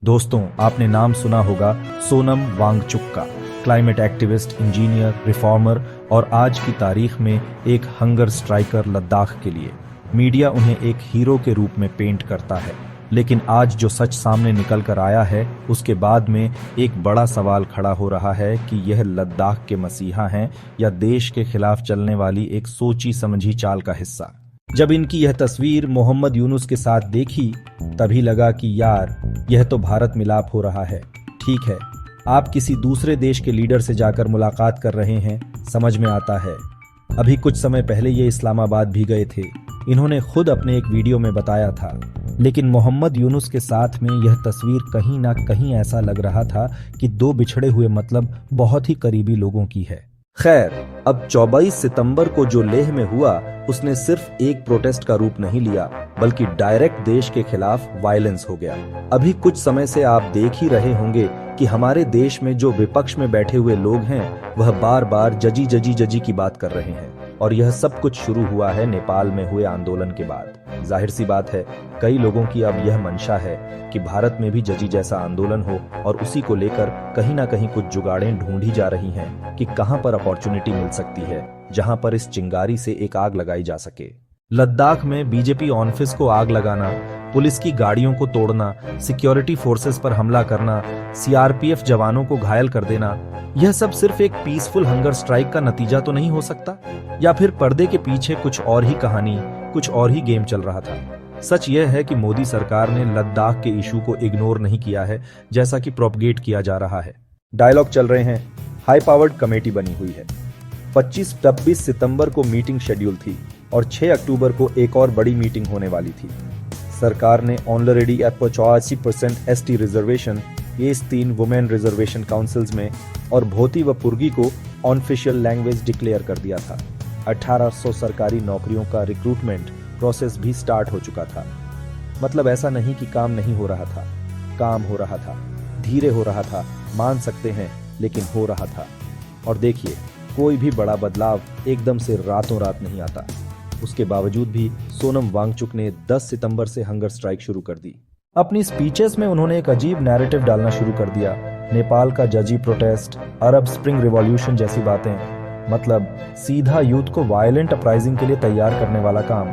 दोस्तों, आपने नाम सुना होगा सोनम वांगचुक का। क्लाइमेट एक्टिविस्ट, इंजीनियर, रिफॉर्मर और आज की तारीख में एक हंगर स्ट्राइकर लद्दाख के लिए मीडिया उन्हें एक हीरो के रूप में पेंट करता है। लेकिन आज जो सच सामने निकल कर आया है उसके बाद में एक बड़ा सवाल खड़ा हो रहा है कि यह लद्दाख के मसीहा हैं या देश के खिलाफ चलने वाली एक सोची समझी चाल का हिस्सा। जब इनकी यह तस्वीर मोहम्मद यूनुस के साथ देखी तभी लगा कि यार यह तो भारत मिलाप हो रहा है। ठीक है, आप किसी दूसरे देश के लीडर से जाकर मुलाकात कर रहे हैं, समझ में आता है। अभी कुछ समय पहले ये इस्लामाबाद भी गए थे, इन्होंने खुद अपने एक वीडियो में बताया था। लेकिन मोहम्मद यूनुस के साथ में यह तस्वीर कहीं ना कहीं ऐसा लग रहा था कि दो बिछड़े हुए मतलब बहुत ही करीबी लोगों की है। खैर, अब 24 सितंबर को जो लेह में हुआ उसने सिर्फ एक प्रोटेस्ट का रूप नहीं लिया बल्कि डायरेक्ट देश के खिलाफ वायलेंस हो गया। अभी कुछ समय से आप देख ही रहे होंगे कि हमारे देश में जो विपक्ष में बैठे हुए लोग हैं वह बार बार जजी की बात कर रहे हैं और यह सब कुछ शुरू हुआ है नेपाल में हुए आंदोलन के बाद। जाहिर सी बात है, कई लोगों की अब यह मंशा है कि भारत में भी जजी जैसा आंदोलन हो और उसी को लेकर कहीं ना कहीं कुछ जुगाड़ें ढूंढी जा रही हैं कि कहां पर अपॉर्चुनिटी मिल सकती है जहां पर इस चिंगारी से एक आग लगाई जा सके। लद्दाख में बीजेपी ऑफिस को आग लगाना, पुलिस की गाड़ियों को तोड़ना, सिक्योरिटी फोर्सेस पर हमला करना, सीआरपीएफ जवानों को घायल कर देना, यह सब सिर्फ एक पीसफुल हंगर स्ट्राइक का नतीजा तो नहीं हो सकता? या फिर पर्दे के पीछे कुछ और ही कहानी, कुछ और ही गेम चल रहा था? सच यह है कि मोदी सरकार ने लद्दाख के इशू को इग्नोर नहीं किया है जैसा कि प्रोपगेट किया जा रहा है। डायलॉग चल रहे हैं, हाई पावर्ड कमेटी बनी हुई है। 25-26 सितंबर को मीटिंग शेड्यूल थी और 6 अक्टूबर को एक और बड़ी मीटिंग होने वाली थी। सरकार ने already 85% ST reservation, S 3 women reservation councils में और भोती व पुर्गी को ऑनफिशियल लैंग्वेज डिक्लेयर कर दिया था। 1800 सरकारी नौकरियों का रिक्रूटमेंट प्रोसेस भी स्टार्ट हो चुका था। मतलब ऐसा नहीं कि काम नहीं हो रहा था, काम हो रहा था, धीरे हो रहा था, मान सकते हैं, लेकिन हो रहा था। और देखिए, कोई भी बड़ा बदलाव एकदम से रातों रात नहीं आता। उसके बावजूद भी सोनम वांगचुक ने 10 सितंबर से हंगर स्ट्राइक शुरू कर दी। अपनी स्पीचेस में उन्होंने एक अजीब नैरेटिव डालना शुरू कर दिया। नेपाल का जजी प्रोटेस्ट, अरब स्प्रिंग रिवॉल्यूशन जैसी बातें, मतलब सीधा यूथ को वायलेंट अपराइजिंग के लिए तैयार करने वाला काम।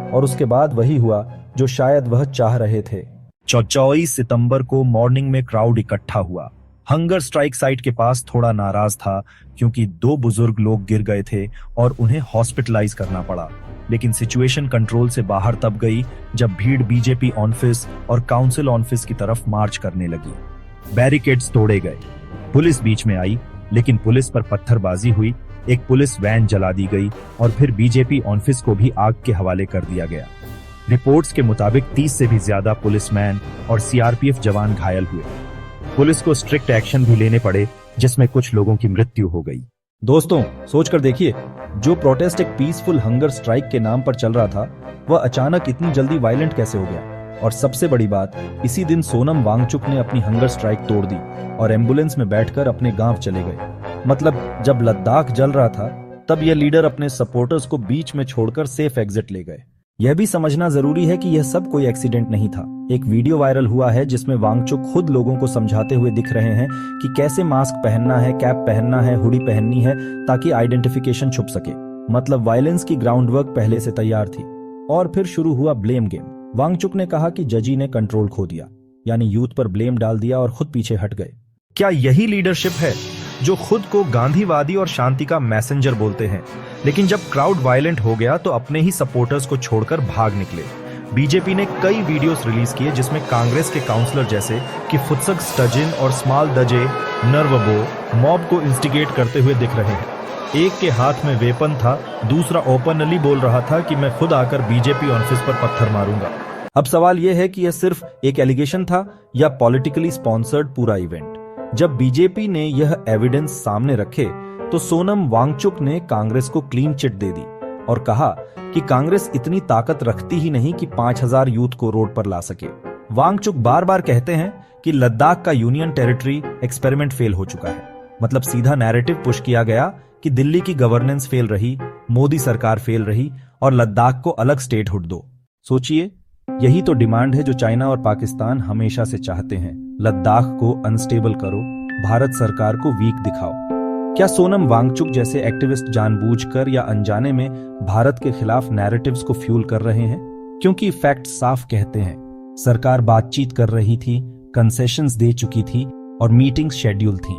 और उसके बाद वही हुआ जो शायद वह चाह रहे थे। 24 सितंबर को मॉर्निंग में क्राउड इकट्ठा हुआ। हंगर स्ट्राइक साइट के पास थोड़ा नाराज था क्योंकि 2 बुजुर्ग लोग गिर गए थे और उन्हें हॉस्पिटलाइज करना पड़ा। लेकिन सिचुएशन कंट्रोल से बाहर तब गई जब भीड़ बीजेपी ऑफिस और काउंसिल ऑफिस की तरफ मार्च करने लगी। बैरिकेड्स तोड़े गए, पुलिस बीच में आई, लेकिन पुलिस पर पत्थरबाजी हुई, एक पुलिस वैन जला दी गई और फिर बीजेपी ऑफिस को भी आग के हवाले कर दिया गया। रिपोर्ट्स के मुताबिक 30 से भी ज्यादा पुलिसमैन और सीआरपीएफ जवान घायल हुए। पुलिस को स्ट्रिक्ट एक्शन भी लेने पड़े जिसमें कुछ लोगों की मृत्यु हो गई। दोस्तों, सोचकर देखिए, जो प्रोटेस्ट एक पीसफुल हंगर स्ट्राइक के नाम पर चल रहा था वह अचानक इतनी जल्दी वायलेंट कैसे हो गया? और सबसे बड़ी बात, इसी दिन सोनम वांगचुक ने अपनी हंगर स्ट्राइक तोड़ दी और एम्बुलेंस में बैठकर अपने गांव चले गए। मतलब जब लद्दाख जल रहा था तब यह लीडर अपने सपोर्टर्स को बीच में छोड़कर सेफ एग्जिट ले गए। यह भी समझना जरूरी है कि यह सब कोई एक्सीडेंट नहीं था। एक वीडियो वायरल हुआ है जिसमें वांगचुक खुद लोगों को समझाते हुए दिख रहे हैं कि कैसे मास्क पहनना है, कैप पहनना है, हुडी पहननी है ताकि आइडेंटिफिकेशन छुप सके। मतलब वायलेंस की ग्राउंड वर्क पहले से तैयार थी। और फिर शुरू हुआ ब्लेम गेम। वांगचुक ने कहा कि जजी ने कंट्रोल खो दिया, यानी यूथ पर ब्लेम डाल दिया और खुद पीछे हट गए। क्या यही लीडरशिप है जो खुद को गांधीवादी और शांति का मैसेंजर बोलते हैं, लेकिन जब क्राउड वायलेंट हो गया तो अपने ही सपोर्टर्स को छोड़कर भाग निकले? बीजेपी ने कई वीडियोस रिलीज किए जिसमें कांग्रेस के काउंसलर जैसे कि फुत्सक स्टजिन और स्माल दजे नरवबो मॉब को इंस्टिगेट करते हुए दिख रहे हैं। एक के हाथ में वेपन था, दूसरा ओपनली बोल रहा था कि मैं खुद आकर बीजेपी ऑफिस पर पत्थर मारूंगा। अब सवाल यह है कि यह सिर्फ एक एलिगेशन था या पॉलिटिकली स्पॉन्सर्ड पूरा इवेंट? जब बीजेपी ने यह एविडेंस सामने रखे तो सोनम वांगचुक ने कांग्रेस को क्लीन चिट दे दी और कहा कि कांग्रेस इतनी ताकत रखती ही नहीं कि 5000 यूथ को रोड पर ला सके। वांगचुक बार बार कहते हैं कि लद्दाख का यूनियन टेरिटरी एक्सपेरिमेंट फेल हो चुका है। मतलब सीधा नैरेटिव पुश किया गया कि दिल्ली की गवर्नेंस फेल रही, मोदी सरकार फेल रही और लद्दाख को अलग स्टेटहुड दो। सोचिए, यही तो डिमांड है जो चाइना और पाकिस्तान हमेशा से चाहते हैं। लद्दाख को अनस्टेबल करो, भारत सरकार को वीक दिखाओ। क्या सोनम वांगचुक जैसे एक्टिविस्ट जानबूझकर या अनजाने में भारत के खिलाफ नैरेटिव्स को फ्यूल कर रहे हैं? क्योंकि फैक्ट साफ कहते हैं, सरकार बातचीत कर रही थी, कंसेशंस दे चुकी थी और मीटिंग्स शेड्यूल थी।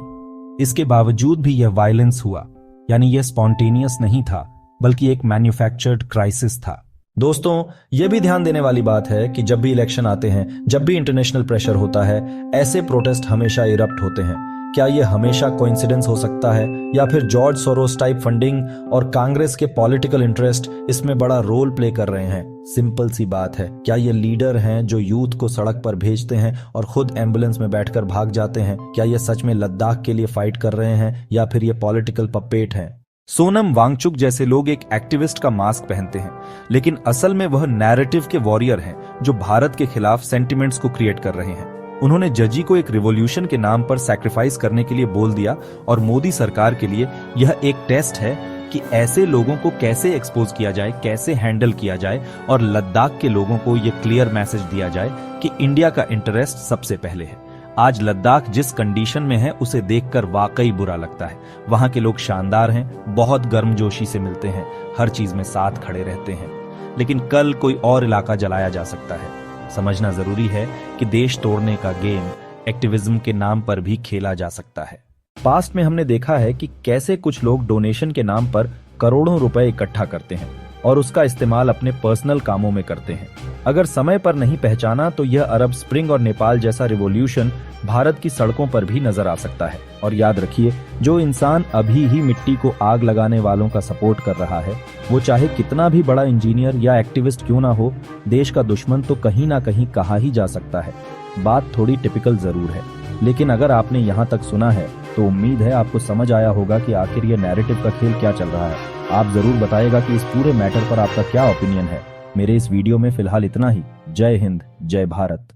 इसके बावजूद भी यह वायलेंस हुआ, यानी यह स्पॉन्टेनियस नहीं था बल्कि एक मैन्युफैक्चर्ड क्राइसिस था। दोस्तों, यह भी ध्यान देने वाली बात है कि जब भी इलेक्शन आते हैं, जब भी इंटरनेशनल प्रेशर होता है, ऐसे प्रोटेस्ट हमेशा इरप्ट होते हैं। क्या यह हमेशा कोइंसिडेंस हो सकता है या फिर जॉर्ज सोरोस टाइप फंडिंग और कांग्रेस के पॉलिटिकल इंटरेस्ट इसमें बड़ा रोल प्ले कर रहे हैं? सिंपल सी बात है, क्या ये लीडर हैं जो यूथ को सड़क पर भेजते हैं और खुद एम्बुलेंस में बैठकर भाग जाते हैं? क्या ये सच में लद्दाख के लिए फाइट कर रहे हैं या फिर ये पॉलिटिकल पपेट हैं? सोनम वांगचुक जैसे लोग एक एक्टिविस्ट का मास्क पहनते हैं, लेकिन असल में वह नैरेटिव के वॉरियर हैं जो भारत के खिलाफ सेंटिमेंट्स को क्रिएट कर रहे हैं। उन्होंने जजी को एक रिवॉल्यूशन के नाम पर सैक्रिफाइस करने के लिए बोल दिया और मोदी सरकार के लिए यह एक टेस्ट है कि ऐसे लोगों को कैसे एक्सपोज किया जाए, कैसे हैंडल किया जाए और लद्दाख के लोगों को यह क्लियर मैसेज दिया जाए कि इंडिया का इंटरेस्ट सबसे पहले है। आज लद्दाख जिस कंडीशन में है उसे देखकर वाकई बुरा लगता है। वहां के लोग शानदार हैं, बहुत गर्मजोशी से मिलते हैं, हर चीज में साथ खड़े रहते हैं, लेकिन कल कोई और इलाका जलाया जा सकता है। समझना जरूरी है कि देश तोड़ने का गेम एक्टिविज्म के नाम पर भी खेला जा सकता है। पास्ट में हमने देखा है कि कैसे कुछ लोग डोनेशन के नाम पर करोड़ों रुपए इकट्ठा करते हैं और उसका इस्तेमाल अपने पर्सनल कामों में करते हैं। अगर समय पर नहीं पहचाना तो यह अरब स्प्रिंग और नेपाल जैसा रिवॉल्यूशन भारत की सड़कों पर भी नजर आ सकता है। और याद रखिए, जो इंसान अभी ही मिट्टी को आग लगाने वालों का सपोर्ट कर रहा है, वो चाहे कितना भी बड़ा इंजीनियर या एक्टिविस्ट क्यों ना हो, देश का दुश्मन तो कहीं ना कहीं कहा ही जा सकता है। बात थोड़ी टिपिकल जरूर है, लेकिन अगर आपने यहाँ तक सुना है तो उम्मीद है आपको समझ आया होगा कि आखिर ये नैरेटिव का खेल क्या चल रहा है। आप जरूर बताइएगा कि इस पूरे मैटर पर आपका क्या ओपिनियन है। मेरे इस वीडियो में फिलहाल इतना ही। जय हिंद, जय भारत।